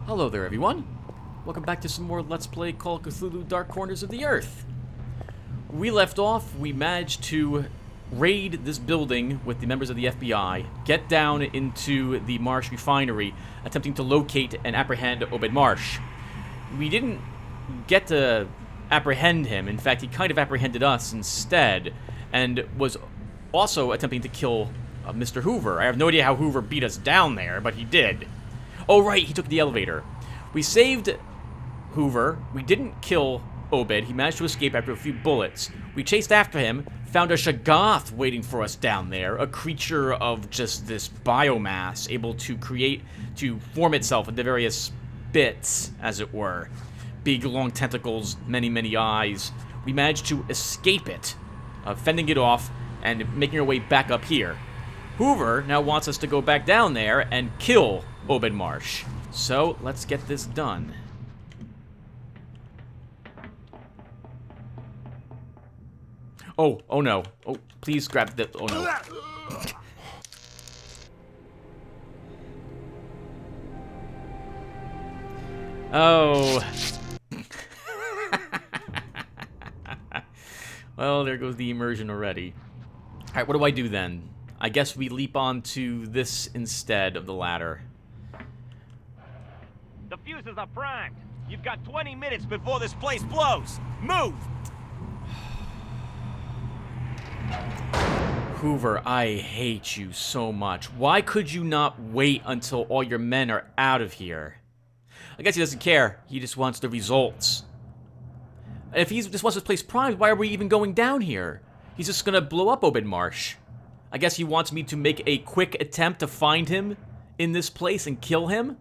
Hello there, everyone. Welcome back to some more Let's Play Call of Cthulhu Dark Corners of the Earth. We left off, we managed to raid this building with the members of the FBI, get down into the Marsh refinery, attempting to locate and apprehend Obed Marsh. We didn't get to apprehend him. In fact, he kind of apprehended us instead, and was also attempting to kill Mr. Hoover. I have no idea how Hoover beat us down there, but he did. Oh, right, he took the elevator. We saved Hoover. We didn't kill Obed. He managed to escape after a few bullets. We chased after him, found a Shoggoth waiting for us down there, a creature of just this biomass, able to form itself into various bits, as it were. Big, long tentacles, many, many eyes. We managed to escape it, fending it off and making our way back up here. Hoover now wants us to go back down there and kill Obed Marsh. So, let's get this done. Oh no. Oh, please grab the... Oh no. Oh. Well, there goes the immersion already. Alright, what do I do then? I guess we leap onto this instead of the ladder. The fuses are primed. You've got 20 minutes before this place blows. Move! Hoover, I hate you so much. Why could you not wait until all your men are out of here? I guess he doesn't care. He just wants the results. If he just wants this place primed, why are we even going down here? He's just gonna blow up Obed Marsh. I guess he wants me to make a quick attempt to find him in this place and kill him?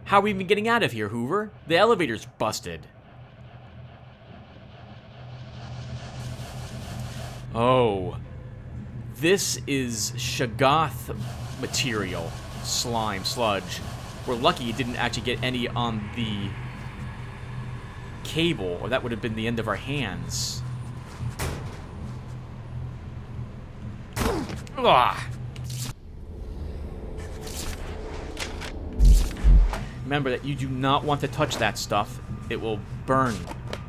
How are we even getting out of here, Hoover? The elevator's busted. Oh. This is Shoggoth material. Slime, sludge. We're lucky it didn't actually get any on the cable, or that would have been the end of our hands. Ugh. Remember that you do not want to touch that stuff. It will burn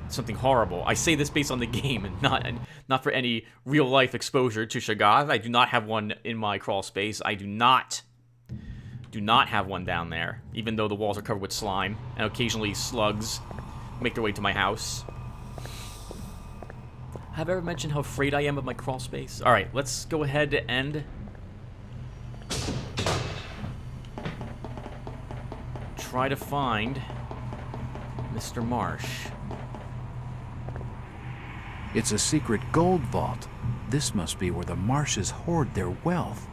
something horrible. I say this based on the game and not for any real-life exposure to Shoggoth. I do not have one in my crawl space. I do not have one down there, even though the walls are covered with slime, and occasionally slugs make their way to my house. Have I ever mentioned how afraid I am of my crawl space? Alright, let's go ahead and try to find Mr. Marsh. It's a secret gold vault. This must be where the Marshes hoard their wealth.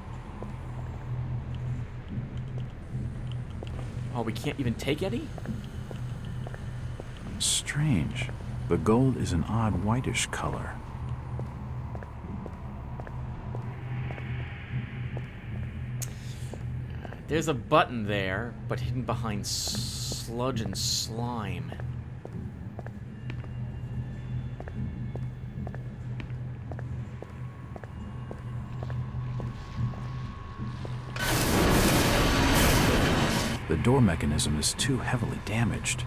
Oh, we can't even take any? Strange. The gold is an odd whitish color. There's a button there, but hidden behind sludge and slime. The door mechanism is too heavily damaged.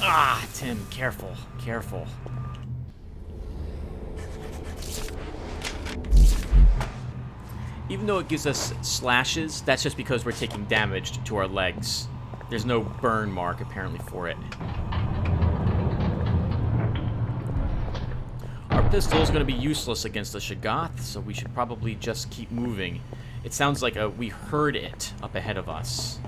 Ah, Tim, careful, careful. Even though it gives us slashes, that's just because we're taking damage to our legs. There's no burn mark, apparently, for it. Our pistol is going to be useless against the Shoggoth, so we should probably just keep moving. It sounds like we heard it up ahead of us.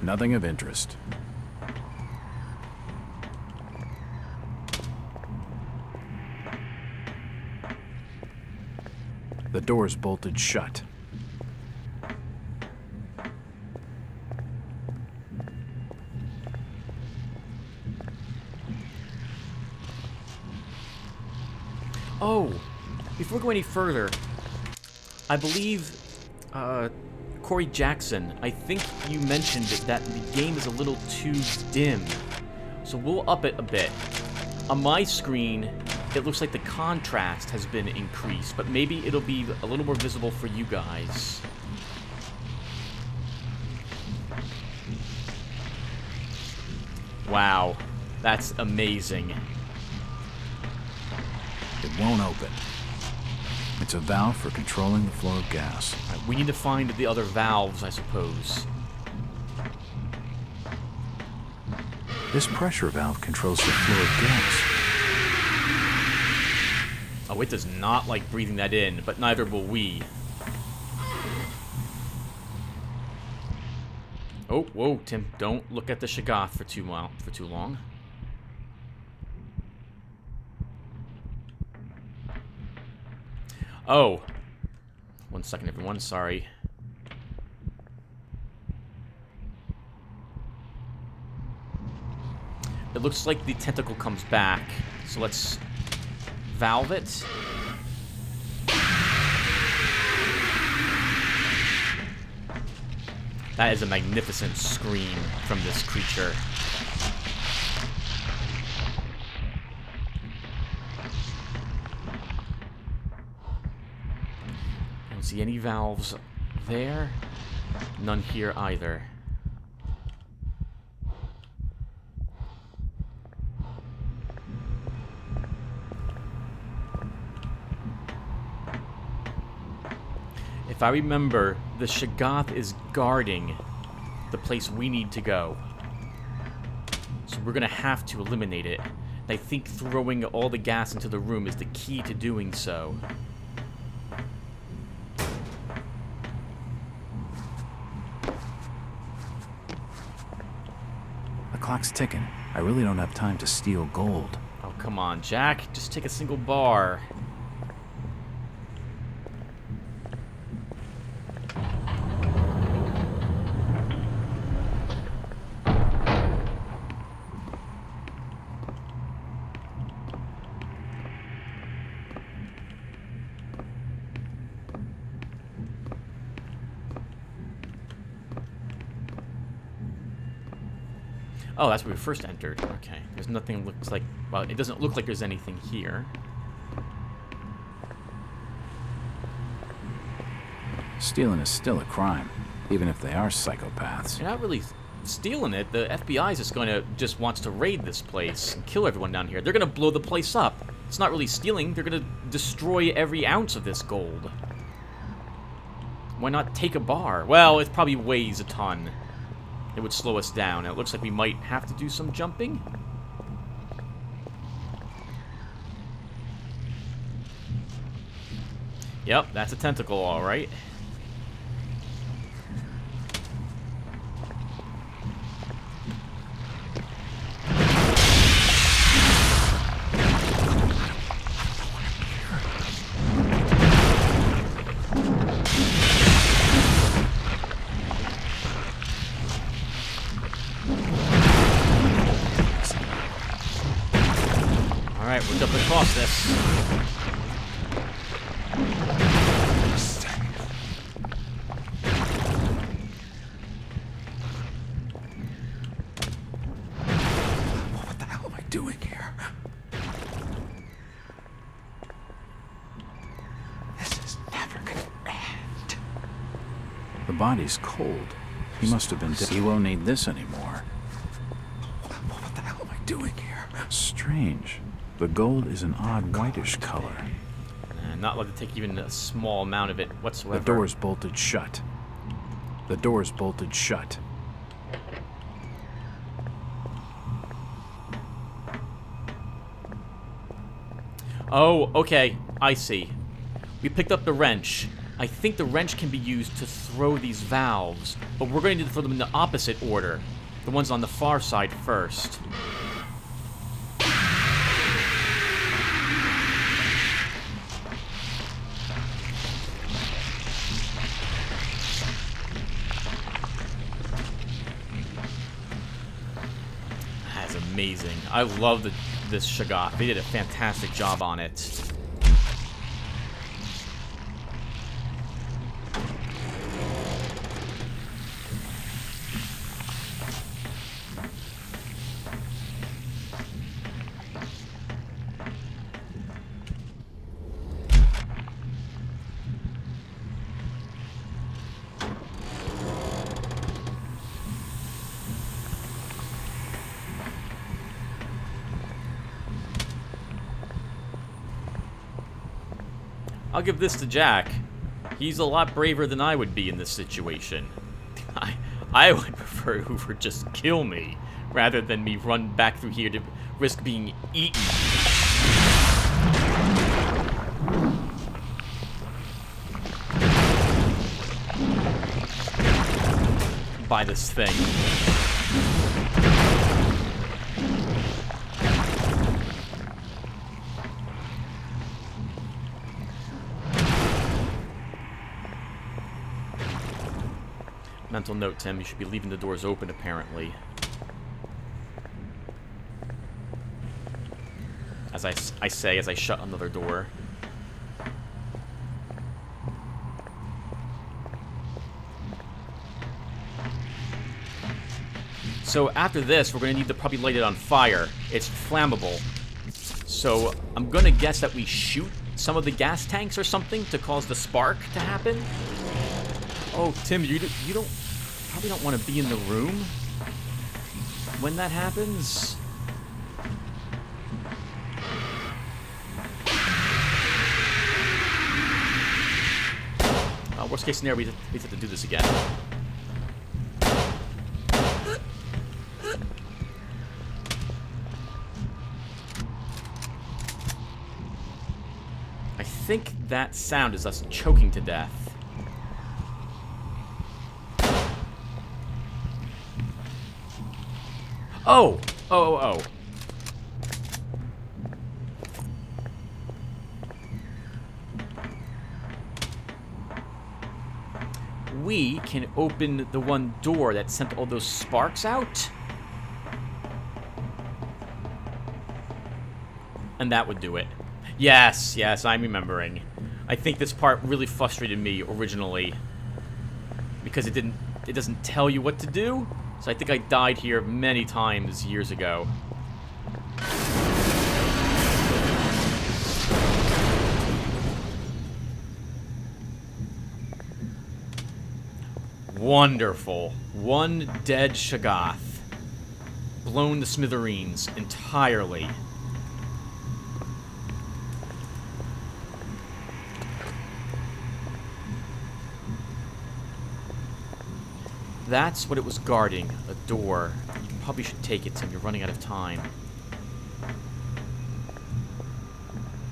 Nothing of interest. The door's bolted shut. Oh, before we go any further, I believe, Corey Jackson, I think you mentioned that the game is a little too dim. So we'll up it a bit. On my screen, it looks like the contrast has been increased, but maybe it'll be a little more visible for you guys. Wow, that's amazing. It won't open. It's a valve for controlling the flow of gas. Right, we need to find the other valves, I suppose. This pressure valve controls the flow of gas. Oh, it does not like breathing that in, but neither will we. Oh, whoa, Tim, don't look at the Shoggoth for too long. Oh. 1 second, everyone, sorry. It looks like the tentacle comes back, so let's valve it. That is a magnificent scream from this creature. I don't see any valves there. None here either. If I remember, the Shoggoth is guarding the place we need to go. So we're gonna have to eliminate it. And I think throwing all the gas into the room is the key to doing so. The clock's ticking. I really don't have time to steal gold. Oh, come on, Jack. Just take a single bar. Oh, that's where we first entered. Okay. There's nothing looks like... Well, it doesn't look like there's anything here. Stealing is still a crime, even if they are psychopaths. You're not really stealing it. The FBI is just wants to raid this place and kill everyone down here. They're gonna blow the place up. It's not really stealing. They're gonna destroy every ounce of this gold. Why not take a bar? Well, it probably weighs a ton. It would slow us down. It looks like we might have to do some jumping. Yep, that's a tentacle, all right. Alright, we're jumping across this. What the hell am I doing here? This is never gonna end. The body's cold. He must have been dead. He won't need this anymore. What the hell am I doing here? Strange. The gold is an odd whitish color. Not allowed to take even a small amount of it whatsoever. The door's bolted shut. The door's bolted shut. Oh, okay. I see. We picked up the wrench. I think the wrench can be used to throw these valves, but we're going to need to throw them in the opposite order. The ones on the far side first. That's amazing. I love this Shoggoth. They did a fantastic job on it. I'll give this to Jack. He's a lot braver than I would be in this situation. I would prefer Hoover just kill me, rather than me run back through here to risk being eaten. By this thing. Mental note, Tim, you should be leaving the doors open, apparently. As I say, as I shut another door. So after this, we're going to need to probably light it on fire. It's flammable. So I'm going to guess that we shoot some of the gas tanks or something to cause the spark to happen. Oh, Tim, you probably don't want to be in the room when that happens. Worst case scenario, we have to do this again. I think that sound is us choking to death. Oh! Oh. We can open the one door that sent all those sparks out. And that would do it. Yes, I'm remembering. I think this part really frustrated me originally. Because it doesn't tell you what to do. So I think I died here many times years ago. Wonderful. One dead Shoggoth. Blown to smithereens entirely. That's what it was guarding, a door. You probably should take it, Tim. You're running out of time.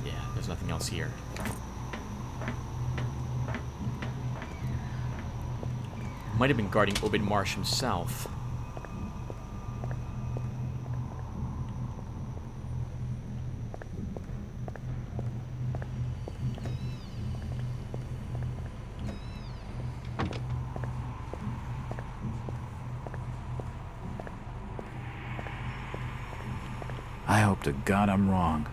Yeah, there's nothing else here. Might have been guarding Obed Marsh himself. I hope to God I'm wrong,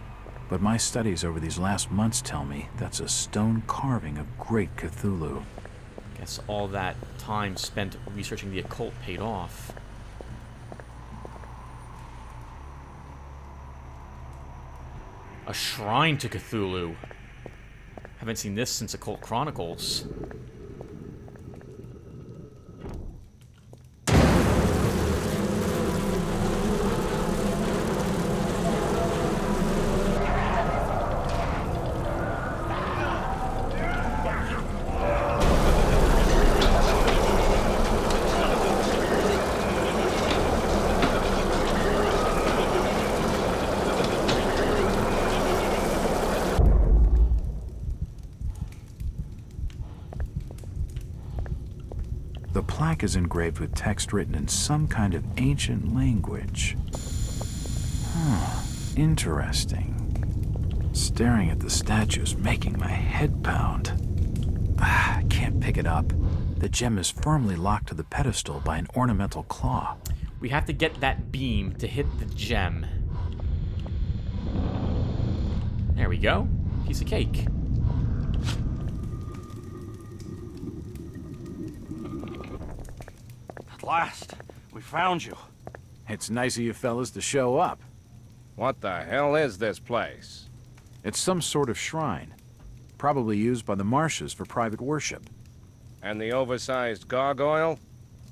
but my studies over these last months tell me that's a stone carving of great Cthulhu. Guess all that time spent researching the occult paid off. A shrine to Cthulhu. Haven't seen this since Occult Chronicles. The plaque is engraved with text written in some kind of ancient language. Interesting. Staring at the statue is making my head pound. I can't pick it up. The gem is firmly locked to the pedestal by an ornamental claw. We have to get that beam to hit the gem. There we go. Piece of cake. At last, we found you. It's nice of you fellas to show up. What the hell is this place? It's some sort of shrine, probably used by the Marshes for private worship. And the oversized gargoyle?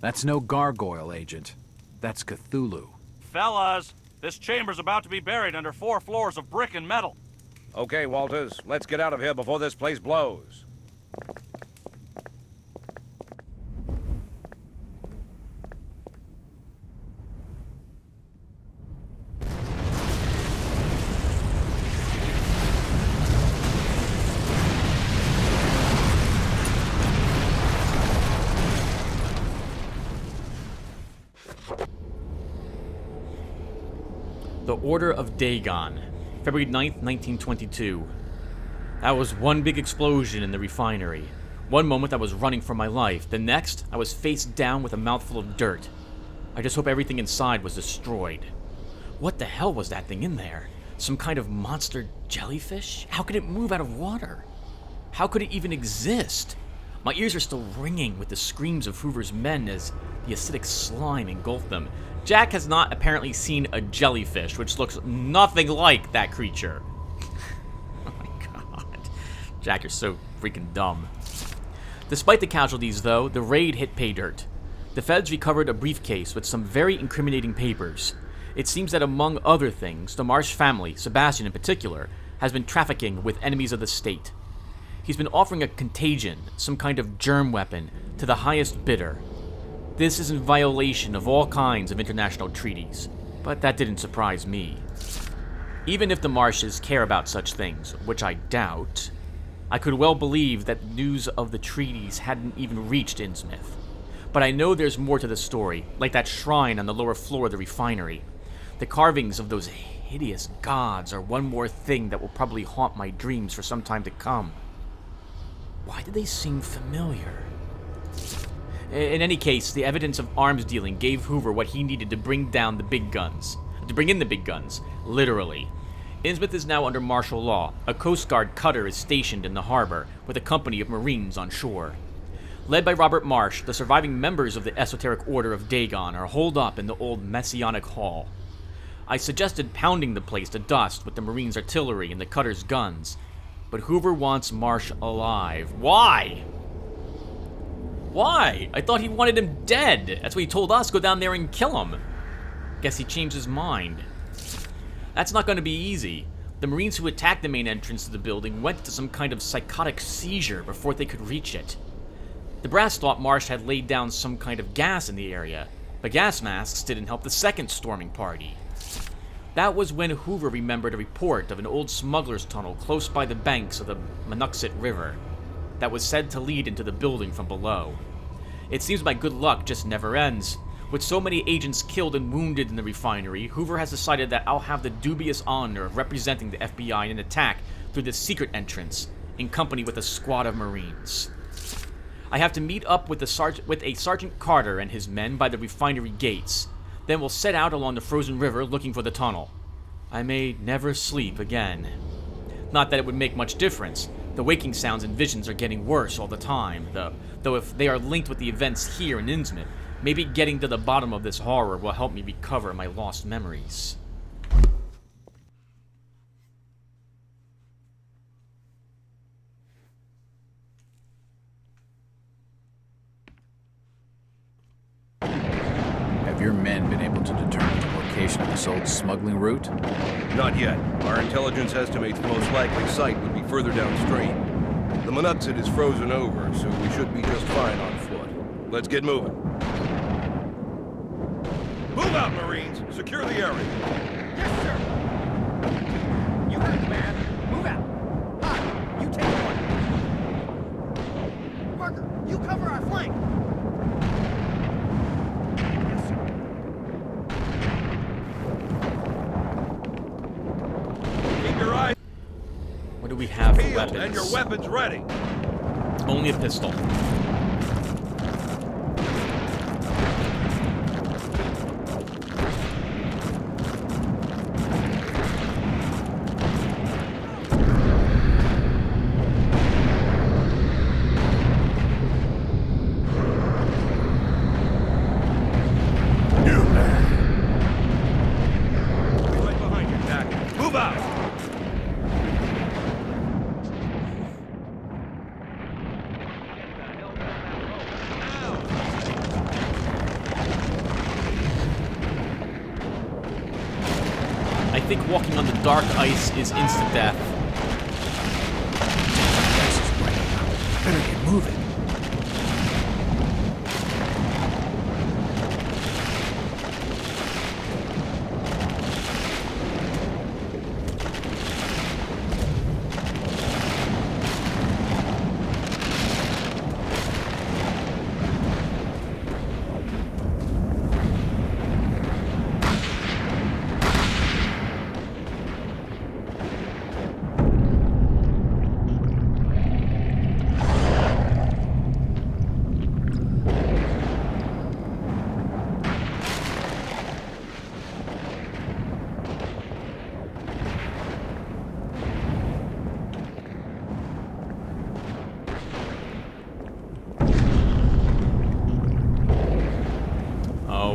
That's no gargoyle, Agent. That's Cthulhu. Fellas, this chamber's about to be buried under 4 floors of brick and metal. Okay, Walters, let's get out of here before this place blows. The Order of Dagon, February 9th, 1922. That was one big explosion in the refinery. One moment I was running for my life. The next, I was face down with a mouthful of dirt. I just hope everything inside was destroyed. What the hell was that thing in there? Some kind of monster jellyfish? How could it move out of water? How could it even exist? My ears are still ringing with the screams of Hoover's men as the acidic slime engulfed them. Jack has not apparently seen a jellyfish, which looks nothing like that creature. Oh my god. Jack, you're so freaking dumb. Despite the casualties, though, the raid hit pay dirt. The feds recovered a briefcase with some very incriminating papers. It seems that among other things, the Marsh family, Sebastian in particular, has been trafficking with enemies of the state. He's been offering a contagion, some kind of germ weapon, to the highest bidder. This is in violation of all kinds of international treaties, but that didn't surprise me. Even if the Marshes care about such things, which I doubt, I could well believe that news of the treaties hadn't even reached Innsmouth. But I know there's more to the story, like that shrine on the lower floor of the refinery. The carvings of those hideous gods are one more thing that will probably haunt my dreams for some time to come. Why do they seem familiar? In any case, the evidence of arms dealing gave Hoover what he needed to bring down the big guns. To bring in the big guns, literally. Innsmouth is now under martial law. A Coast Guard cutter is stationed in the harbor, with a company of Marines on shore. Led by Robert Marsh, the surviving members of the esoteric Order of Dagon are holed up in the old Messianic Hall. I suggested pounding the place to dust with the Marines' artillery and the cutter's guns, but Hoover wants Marsh alive. Why? Why? I thought he wanted him dead. That's what he told us, go down there and kill him. Guess he changed his mind. That's not going to be easy. The Marines who attacked the main entrance to the building went into some kind of psychotic seizure before they could reach it. The brass thought Marsh had laid down some kind of gas in the area, but gas masks didn't help the second storming party. That was when Hoover remembered a report of an old smuggler's tunnel close by the banks of the Monuxet River that was said to lead into the building from below. It seems my good luck just never ends. With so many agents killed and wounded in the refinery, Hoover has decided that I'll have the dubious honor of representing the FBI in an attack through the secret entrance, in company with a squad of Marines. I have to meet up with a Sergeant Carter and his men by the refinery gates. Then we'll set out along the frozen river looking for the tunnel. I may never sleep again. Not that it would make much difference. The waking sounds and visions are getting worse all the time, though if they are linked with the events here in Innsmouth, maybe getting to the bottom of this horror will help me recover my lost memories. Have your men been able to determine the location of this old smuggling route? Not yet. Our intelligence estimates the most likely site would be further downstream. The Monuxet is frozen over, so we should be just fine on foot. Let's get moving. Move out, Marines! Secure the area! Yes, sir! You heard the man. Move out! Hi, you take point. Parker, you cover our flank! Yes, sir. Keep your eyes What do we have for peeled weapons? and your weapons ready! Only a pistol. Right behind you, Jack. Move out! I think walking on the dark ice is instant death. Better get moving.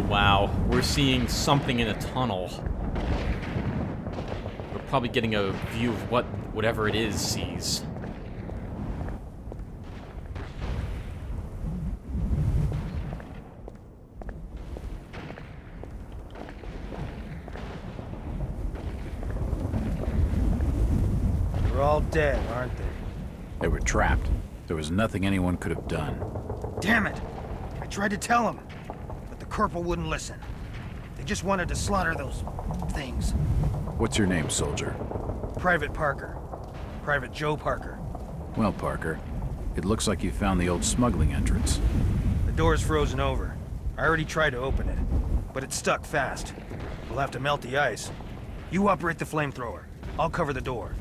Wow, we're seeing something in a tunnel. We're probably getting a view of what whatever it is sees. They're all dead, aren't they? They were trapped. There was nothing anyone could have done. Damn it! I tried to tell them, but the corporal wouldn't listen. They just wanted to slaughter those things. What's your name, soldier? Private Parker. Private Joe Parker. Well, Parker, it looks like you found the old smuggling entrance. The door's frozen over. I already tried to open it, but it's stuck fast. We'll have to melt the ice. You operate the flamethrower. I'll cover the door.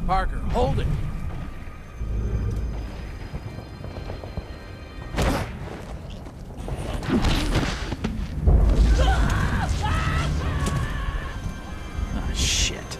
Parker, hold it! Ah, shit.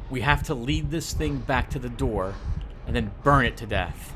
We have to lead this thing back to the door and then burn it to death.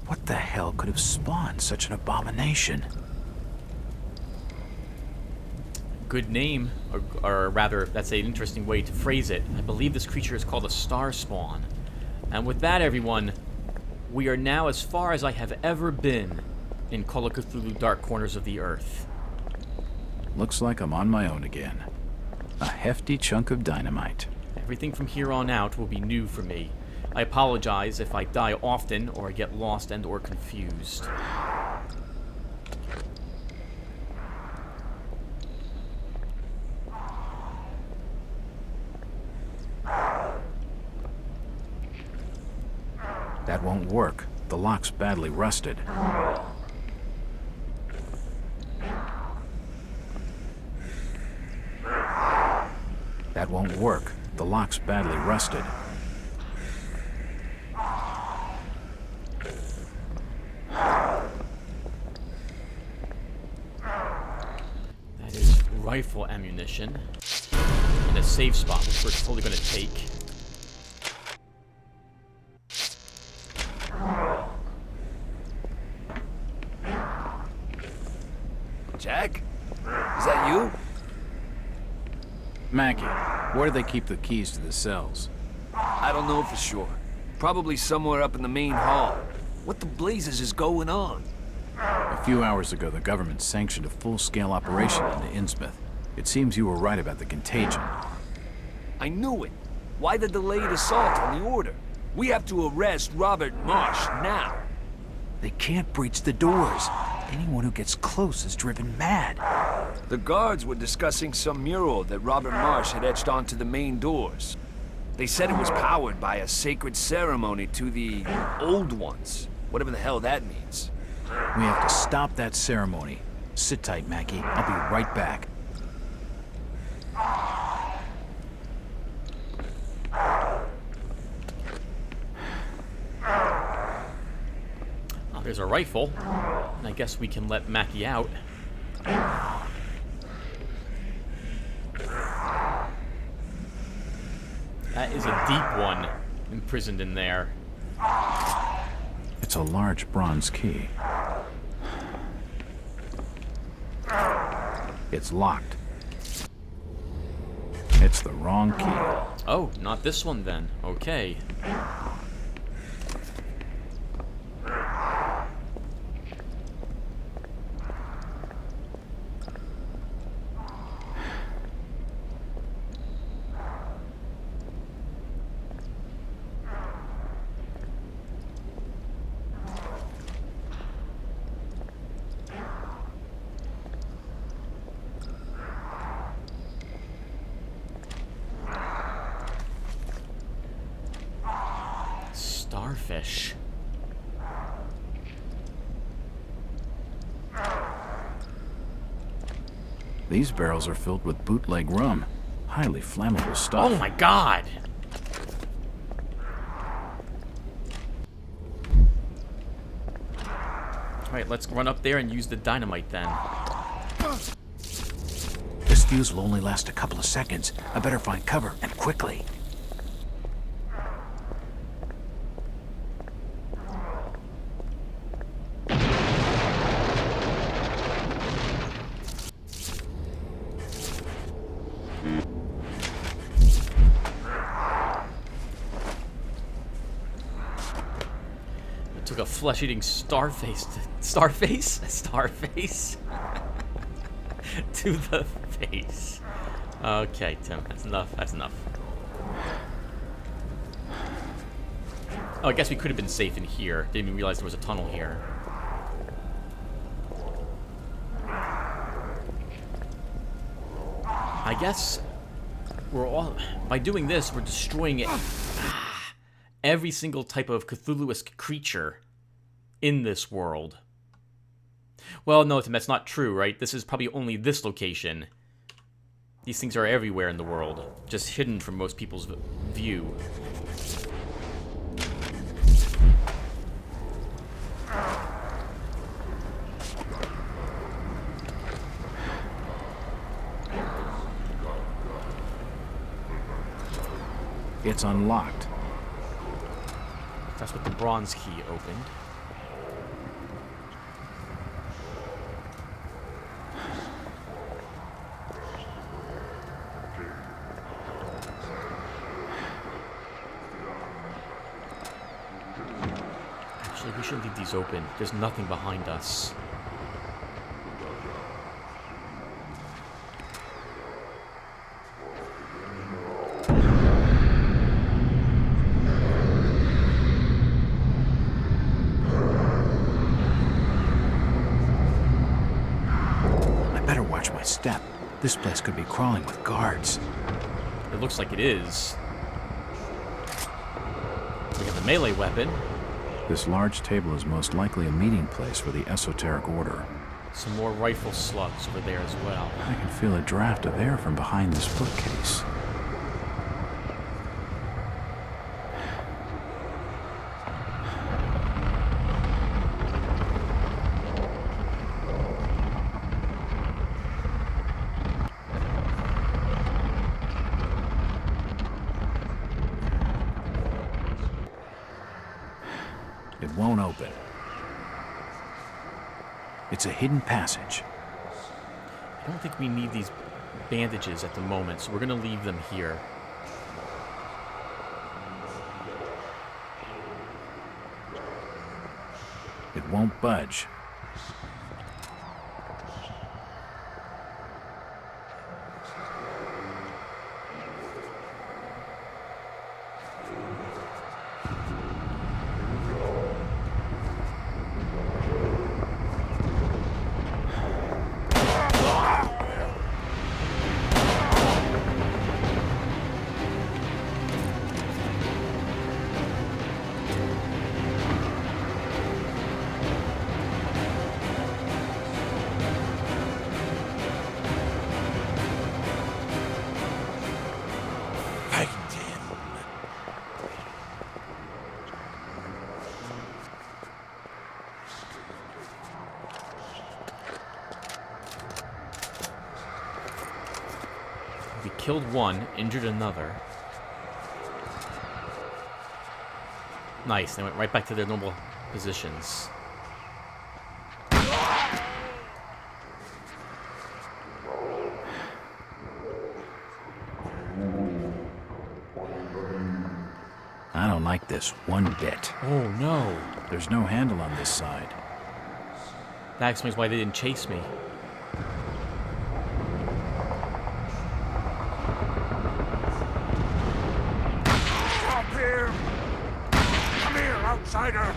What the hell could have spawned such an abomination? Good name, or rather, that's an interesting way to phrase it. I believe this creature is called a star spawn. And with that, everyone, we are now as far as I have ever been in Call of Cthulhu Dark Corners of the Earth. Looks like I'm on my own again. A hefty chunk of dynamite. Everything from here on out will be new for me. I apologize if I die often or I get lost and or confused. That won't work. The lock's badly rusted. That won't work. The lock's badly rusted. rifle ammunition. And a safe spot, which we're totally going to take. Jack? Is that you? Mackie, where do they keep the keys to the cells? I don't know for sure. Probably somewhere up in the main hall. What the blazes is going on? A few hours ago, the government sanctioned a full-scale operation into Innsmouth. It seems you were right about the contagion. I knew it. Why the delayed assault on the order? We have to arrest Robert Marsh now. They can't breach the doors. Anyone who gets close is driven mad. The guards were discussing some mural that Robert Marsh had etched onto the main doors. They said it was powered by a sacred ceremony to the Old Ones. Whatever the hell that means. We have to stop that ceremony. Sit tight, Mackie. I'll be right back. Oh, there's a rifle. And I guess we can let Mackie out. That is a deep one imprisoned in there. It's a large bronze key. It's locked. It's the wrong key. Oh, not this one then. Okay. Starfish. These barrels are filled with bootleg rum. Highly flammable stuff. Oh my god! Alright, let's run up there and use the dynamite then. This fuse will only last a couple of seconds. I better find cover, and quickly. Took a flesh-eating starface to the face. Okay, Tim, that's enough. That's enough. Oh, I guess we could have been safe in here. Didn't even realize there was a tunnel here. I guess we're all, by doing this, we're destroying it. Every single type of Cthulhu-esque creature in this world. Well, no, Tim, that's not true, right? This is probably only this location. These things are everywhere in the world, just hidden from most people's view. It's unlocked. That's what the bronze key opened. Actually, we should leave these open. There's nothing behind us. Step. This place could be crawling with guards. It looks like it is. We have the melee weapon. This large table is most likely a meeting place for the esoteric order. Some more rifle slugs over there as well. I can feel a draft of air from behind this bookcase. It won't open. It's a hidden passage. I don't think we need these bandages at the moment, so we're going to leave them here. It won't budge. We killed one, injured another. Nice, they went right back to their normal positions. I don't like this one bit. Oh no. There's no handle on this side. That explains why they didn't chase me. Stop here! Come here, outsider!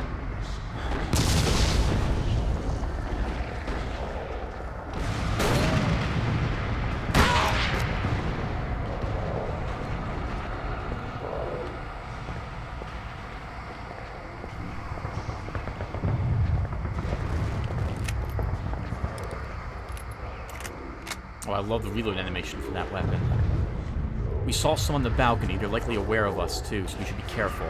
Oh, I love the reload animation for that weapon. We saw some on the balcony. They're likely aware of us, too, so we should be careful.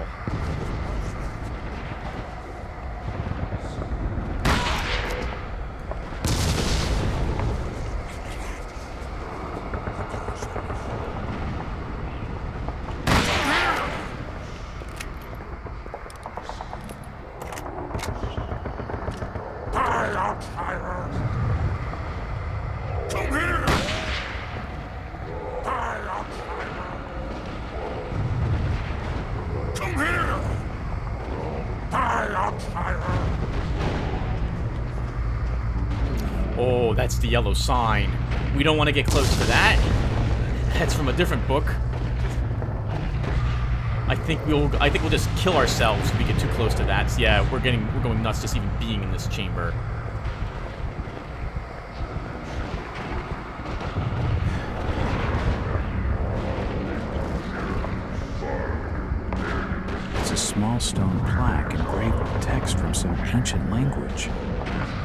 Die, outsider! Come here! Die, outsider! Come here! Die, outsider! Oh, that's the yellow sign. We don't want to get close to that. That's from a different book. I think we'll just kill ourselves if we get too close to that. So yeah, we're going nuts just even being in this chamber. It's a small stone plaque engraved with text from some ancient language.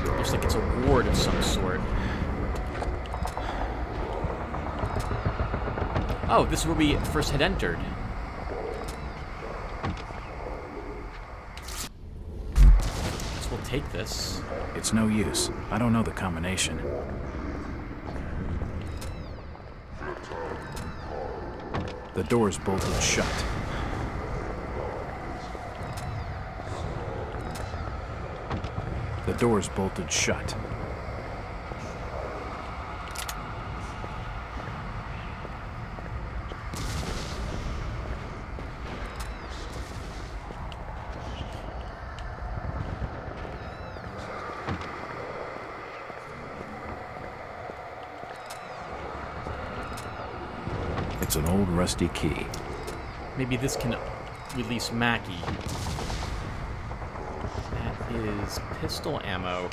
Looks like it's a ward of some sort. Oh, this is where we first had entered. Guess we'll take this. It's no use. I don't know the combination. The door's bolted shut. The door's bolted shut. It's an old rusty key. Maybe this can release Mackie. That is pistol ammo.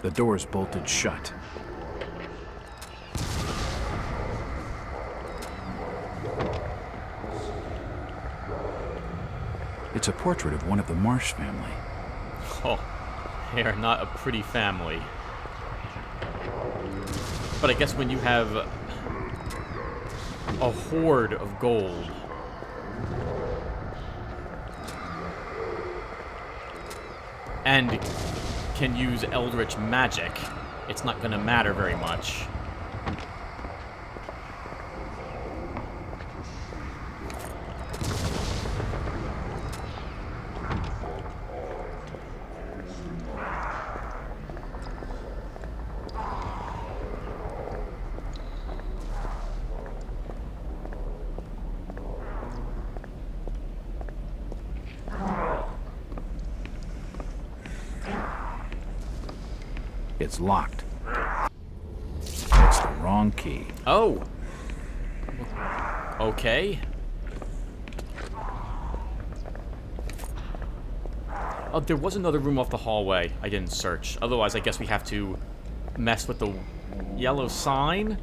The door's bolted shut. It's a portrait of one of the Marsh family. Oh, they are not a pretty family. But I guess when you have a hoard of gold, and can use eldritch magic, it's not going to matter very much. It's locked. It's the wrong key. Oh. Okay. Oh, there was another room off the hallway I didn't search. Otherwise, I guess we have to mess with the yellow sign.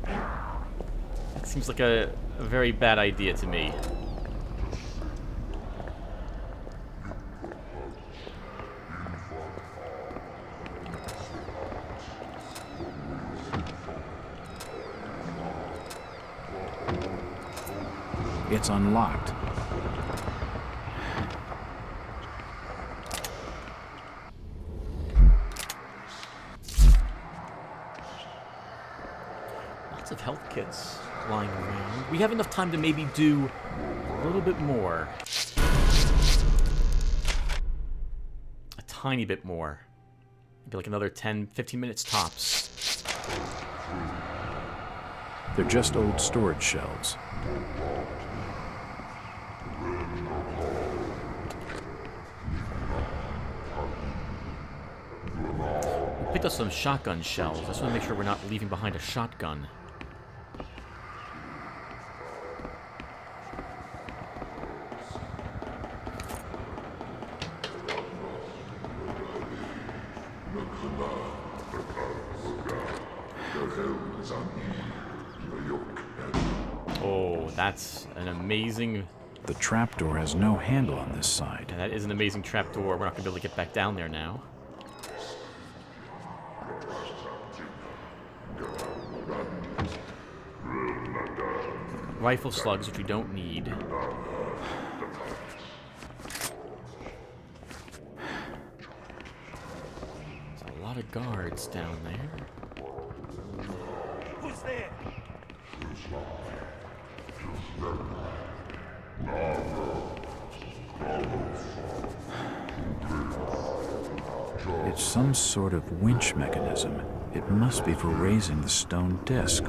It seems like a very bad idea to me. It's unlocked. Lots of health kits lying around. We have enough time to maybe do a little bit more. A tiny bit more. Maybe like another 10, 15 minutes tops. They're just old storage shelves. We picked up some shotgun shells. I just want to make sure we're not leaving behind a shotgun. Oh, that's an amazing... The trapdoor has no handle on this side. And that is an amazing trapdoor. We're not going to be able to get back down there now. Rifle slugs, which we don't need. There's a lot of guards down there. Who's there? It's some sort of winch mechanism. It must be for raising the stone disc.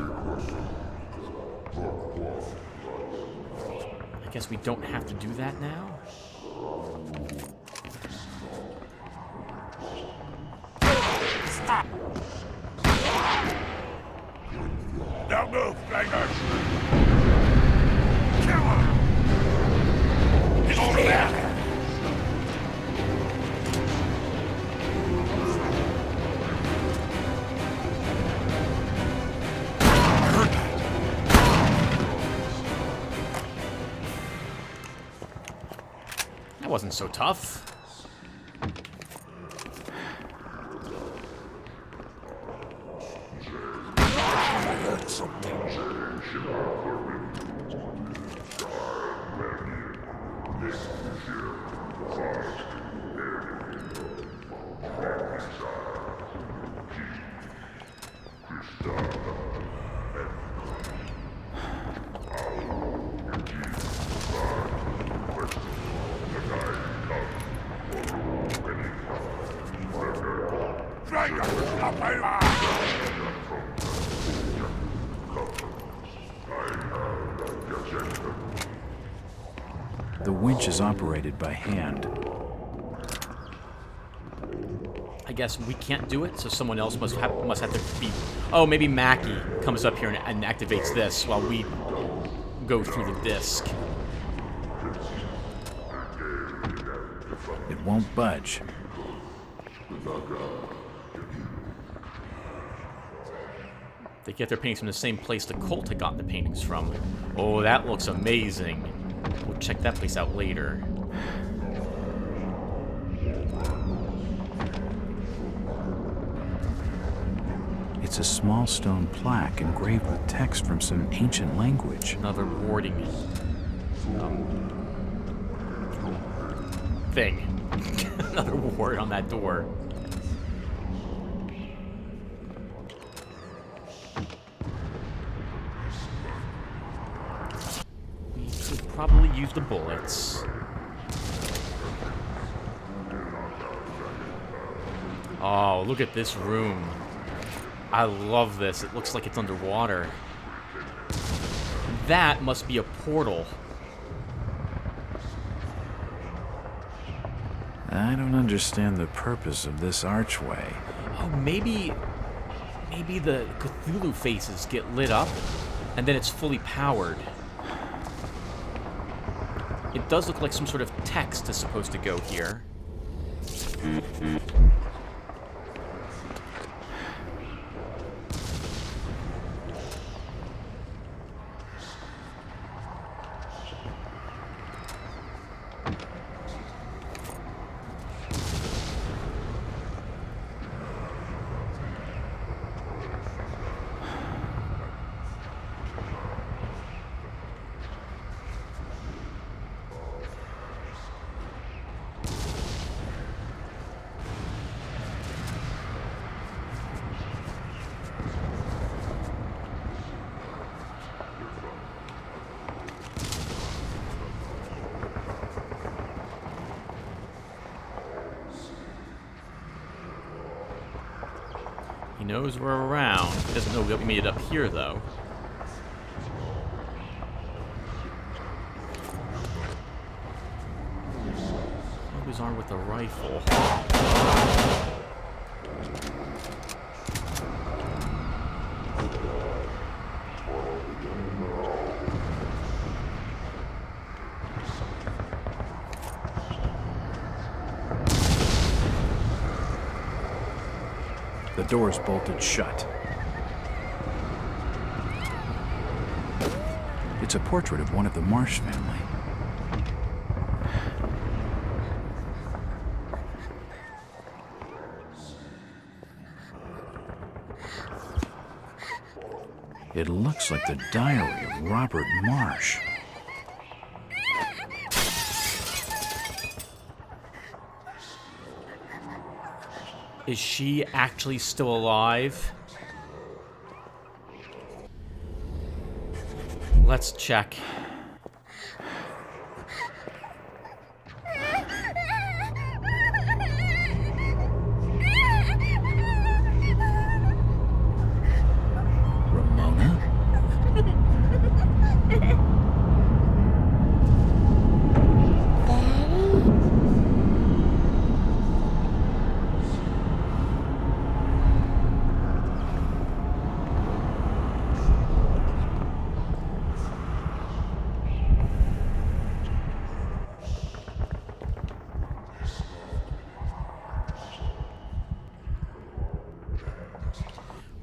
I guess we don't have to do that now? Don't move, Flanger! Kill him! He's over there! That wasn't so tough. The winch is operated by hand. I guess we can't do it, so someone else must have to be... Oh, maybe Mackie comes up here and activates this while we go through the disc. It won't budge. They get their paintings from the same place the cult had gotten the paintings from. Oh, that looks amazing. We'll check that place out later. It's a small stone plaque engraved with text from some ancient language. Another warding thing. Another ward on that door. We could probably use the bullets. Oh, look at this room. I love this. It looks like it's underwater. That must be a portal. I don't understand the purpose of this archway. Oh, maybe the Cthulhu faces get lit up, and then it's fully powered. It does look like some sort of text is supposed to go here. He knows we're around. He doesn't know we made it up here, though. He was armed with a rifle. The door's bolted shut. It's a portrait of one of the Marsh family. It looks like the diary of Robert Marsh. Is she actually still alive? Let's check. Ramona?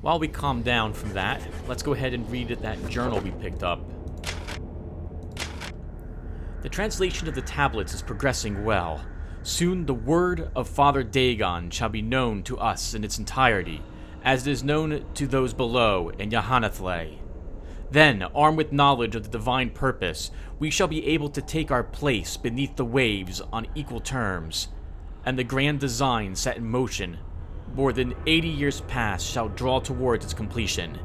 While we calm down from that, let's go ahead and read that journal we picked up. The translation of the tablets is progressing well. Soon the word of Father Dagon shall be known to us in its entirety, as it is known to those below in Yahanathle. Then, armed with knowledge of the divine purpose, we shall be able to take our place beneath the waves on equal terms, and the grand design set in motion more than 80 years past shall draw towards its completion.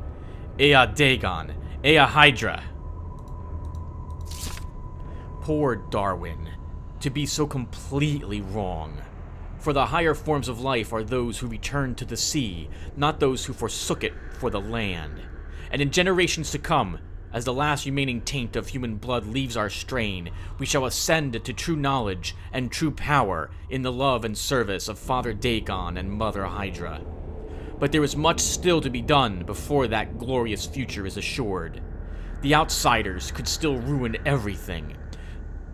Ea Dagon, Ea Hydra. Poor Darwin, to be so completely wrong. For the higher forms of life are those who return to the sea, not those who forsook it for the land. And in generations to come, as the last remaining taint of human blood leaves our strain, we shall ascend to true knowledge and true power in the love and service of Father Dagon and Mother Hydra. But there is much still to be done before that glorious future is assured. The outsiders could still ruin everything.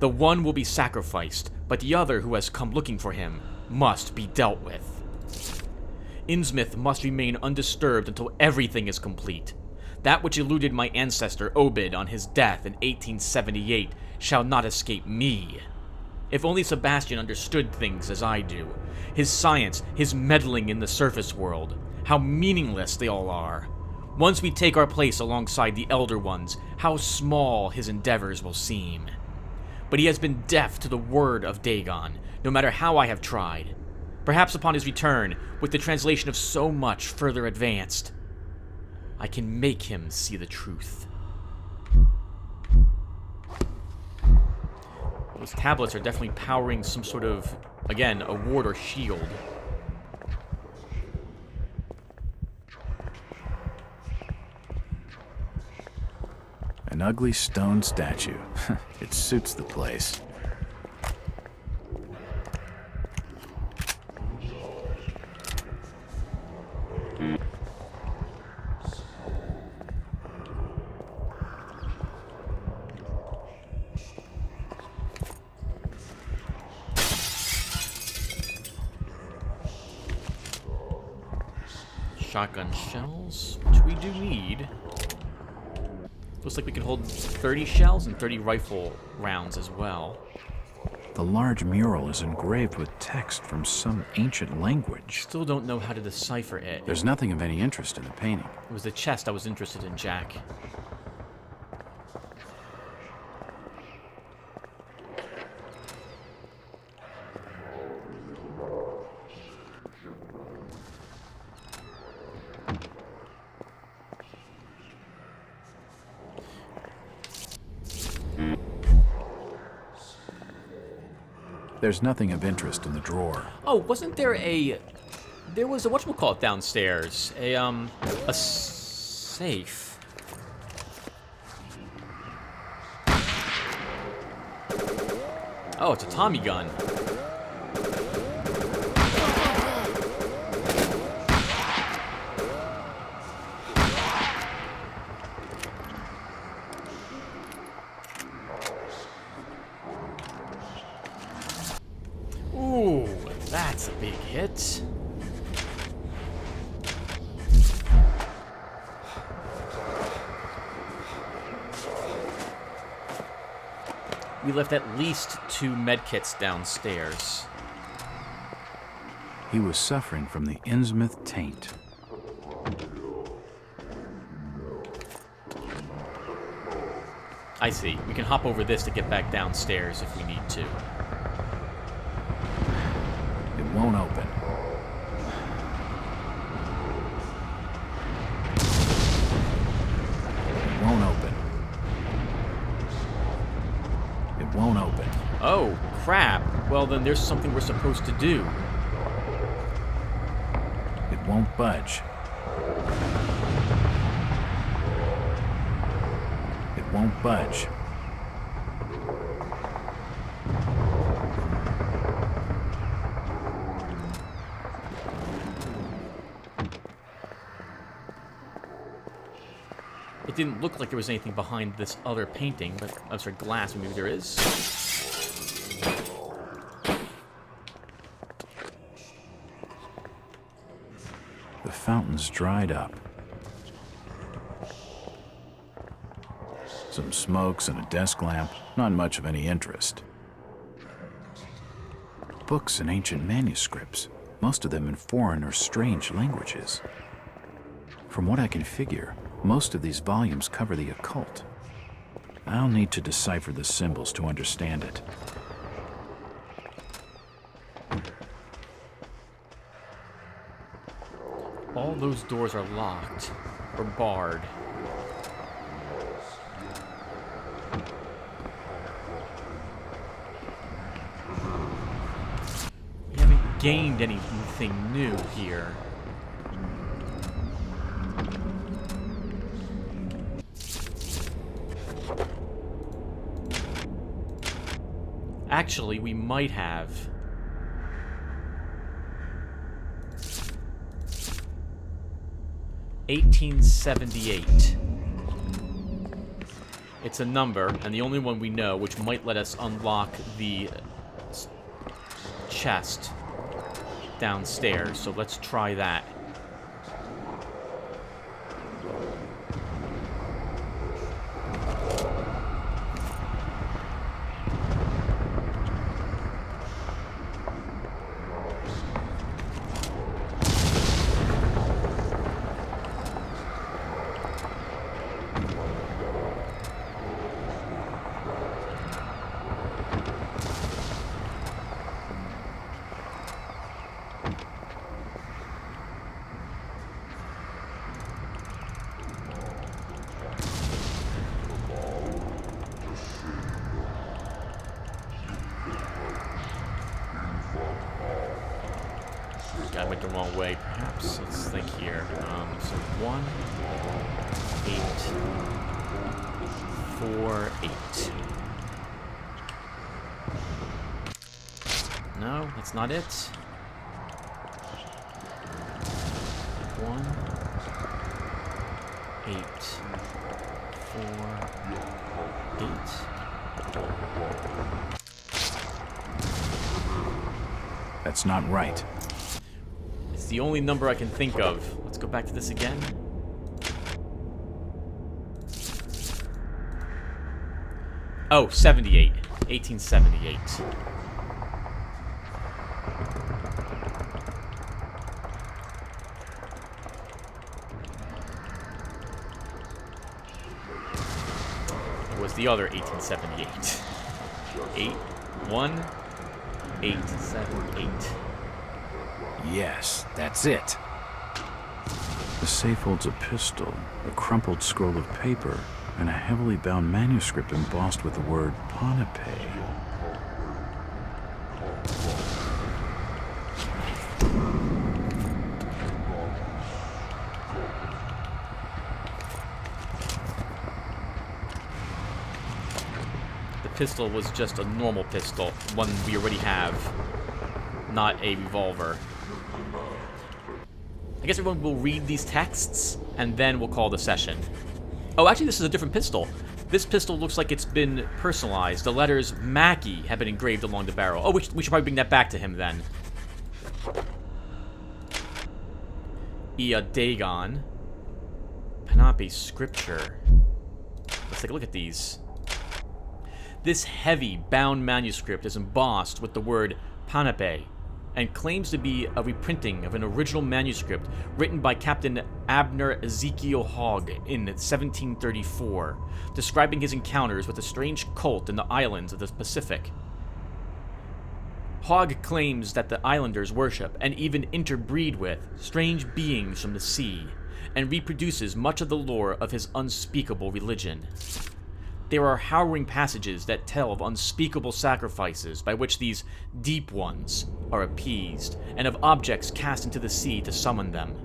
The one will be sacrificed, but the other who has come looking for him must be dealt with. Innsmouth must remain undisturbed until everything is complete. That which eluded my ancestor Obed on his death in 1878 shall not escape me. If only Sebastian understood things as I do. His science, his meddling in the surface world. How meaningless they all are. Once we take our place alongside the Elder Ones, how small his endeavors will seem. But he has been deaf to the word of Dagon, no matter how I have tried. Perhaps upon his return, with the translation of so much further advanced, I can make him see the truth. Those tablets are definitely powering some sort of, again, a ward or shield. An ugly stone statue. It suits the place. shotgun shells, which we do need. Looks like we can hold 30 shells and 30 rifle rounds as well. The large mural is engraved with text from some ancient language. Still don't know how to decipher it. There's nothing of any interest in the painting. It was the chest I was interested in, Jack. There's nothing of interest in the drawer. Oh, wasn't there a... There was a whatchamacallit downstairs. A safe. Oh, it's a Tommy gun. Ooh, that's a big hit. We left at least 2 medkits downstairs. He was suffering from the Innsmouth taint. I see. We can hop over this to get back downstairs if we need to. It won't open. It won't open. It won't open. Oh, crap. Well, then there's something we're supposed to do. It won't budge. It won't budge. It didn't look like there was anything behind this other painting, but I'm sorry, glass. Maybe there is. The fountain's dried up. Some smokes and a desk lamp, not much of any interest. Books and ancient manuscripts, most of them in foreign or strange languages. From what I can figure, most of these volumes cover the occult. I'll need to decipher the symbols to understand it. All those doors are locked or barred. We haven't gained anything new here. Actually, we might have. $1878. It's a number, and the only one we know, which might let us unlock the chest downstairs. So let's try that. I went the wrong way, perhaps. Let's think here. So 1, 8, 4, 8. No, that's not it. 1, 8, 4, 8. That's not right. It's the only number I can think of. Let's go go back to this again. Oh, 78. 1878. It was the other 1878. 81878. Yes, that's it. The safe holds a pistol, a crumpled scroll of paper, and a heavily bound manuscript embossed with the word Ponape. The pistol was just a normal pistol, one we already have, not a revolver. I guess everyone will read these texts, and then we'll call the session. Oh, actually, this is a different pistol. This pistol looks like it's been personalized. The letters Mackie have been engraved along the barrel. Oh, we should probably bring that back to him then. Dagon. Panape scripture. Let's take a look at these. This heavy, bound manuscript is embossed with the word Panape, and claims to be a reprinting of an original manuscript written by Captain Abner Ezekiel Hogg in 1734, describing his encounters with a strange cult in the islands of the Pacific. Hogg claims that the islanders worship, and even interbreed with, strange beings from the sea, and reproduces much of the lore of his unspeakable religion. There are harrowing passages that tell of unspeakable sacrifices by which these deep ones are appeased, and of objects cast into the sea to summon them.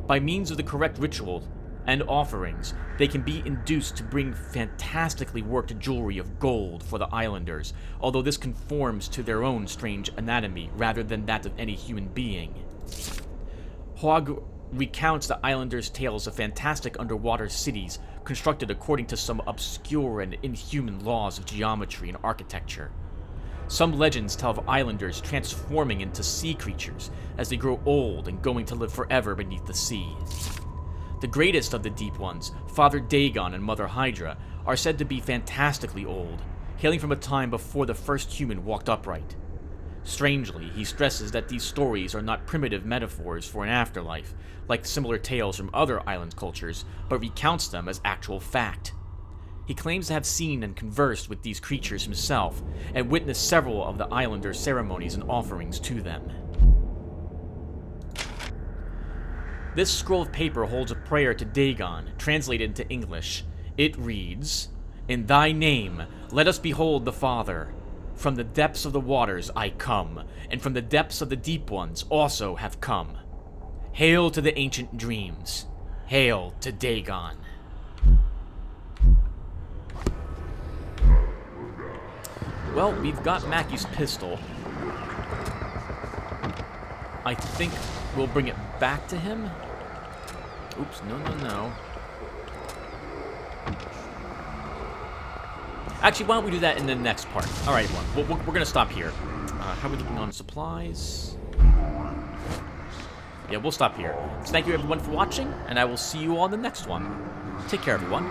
By means of the correct ritual and offerings, they can be induced to bring fantastically worked jewelry of gold for the islanders, although this conforms to their own strange anatomy rather than that of any human being. Hogg recounts the islanders' tales of fantastic underwater cities constructed according to some obscure and inhuman laws of geometry and architecture. Some legends tell of islanders transforming into sea creatures as they grow old and going to live forever beneath the sea. The greatest of the deep ones, Father Dagon and Mother Hydra, are said to be fantastically old, hailing from a time before the first human walked upright. Strangely, he stresses that these stories are not primitive metaphors for an afterlife, like similar tales from other island cultures, but recounts them as actual fact. He claims to have seen and conversed with these creatures himself, and witnessed several of the islanders' ceremonies and offerings to them. This scroll of paper holds a prayer to Dagon, translated into English. It reads, "In thy name, let us behold the Father. From the depths of the waters I come, and from the depths of the deep ones also have come. Hail to the ancient dreams. Hail to Dagon." Well, we've got Mackie's pistol. I think we'll bring it back to him. Oops, no. Actually, why don't we do that in the next part? All right, we're going to stop here. How are we looking on supplies? Yeah, we'll stop here. So thank you, everyone, for watching, and I will see you on the next one. Take care, everyone.